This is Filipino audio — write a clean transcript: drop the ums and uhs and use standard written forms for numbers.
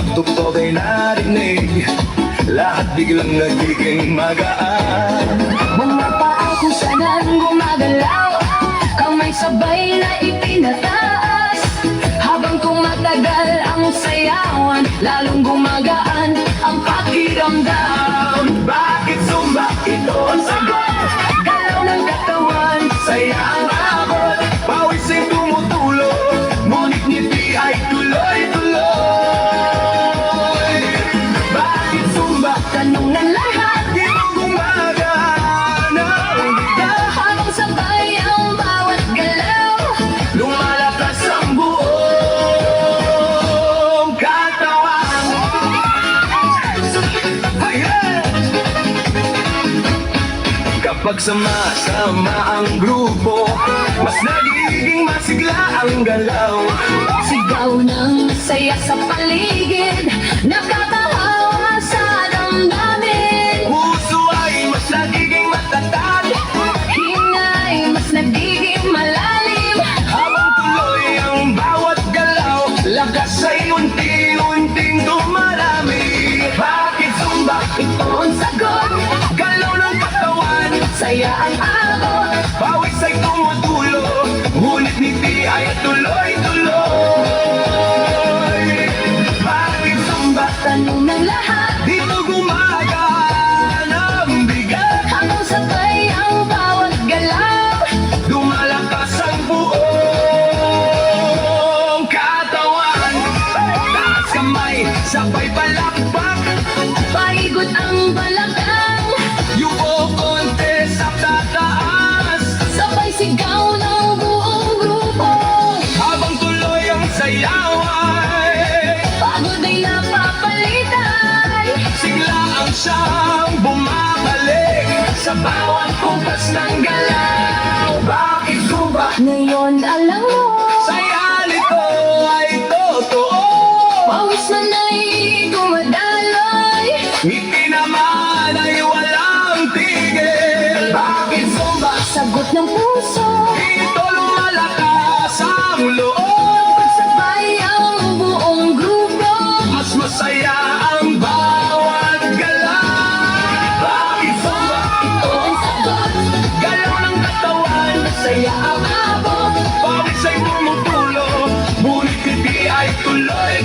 pagtugtog ay narinig, lahat biglang nagiging magaan. Mga paa kung saan gumagalaw, kamay sabay na itinataas. Habang tumatagal ang sayawan, lalong gumagaan ang pakiramdam. Bakit Zumba? Ito ang sagot. Galaw ng katawan, Saya ang abot, pawis ay tumutulo, ngunit ngiti ay tuloy-tuloy. Bakit Zumba? tanong ng lahat, Di mo gumagana ang bigat, habang sabay ang bawat galaw. lumalakas ang buong katawan. Hey, hey! Kapag sama-sama ang grupo, mas nagiging masigla ang galaw. Sigaw ng saya sa paligid, nakakahawa sa damdamin. Puso ay mas nagiging matatag, Hinay mas nagiging malalim. habang tuloy ang bawat galaw, lakas ay unti-unting dumarami. Bakit Zumba? Ito ang sagot, Galaw ng katawan, saya ang abot. pawis ay tumutulo, ngunit ngiti ay tuloy-tuloy. Bakit Zumba? Tanong ng lahat, Dito gumagana ang bigat, habang sabay ang bawat galaw. lumalakas ang buong katawan. Taas kamay, sabay palakpak, Paigot ang balakang, yuko konti sa tataas, sabay sigaw ng buong grupo. habang tuloy ang sayaway. Pagod ay napapalitan, Sigla ang siyang bumabalik sa bawat kumpas ng galaw. Bakit Zumba? ngayon alam mo, Saya nito ay totoo, pawis man ay dumadaloy. ngiti naman ay walang tigil. Bakit Zumba? Sagot ng puso, Dito lumalakas ang loob, sabay ang buong grupo. mas masaya ang bawat galaw. Bakit Zumba? Ito ang sagot, Galaw ng katawan, saya ang abot. pawis ay tumutulo, ngunit hindi ay tuloy.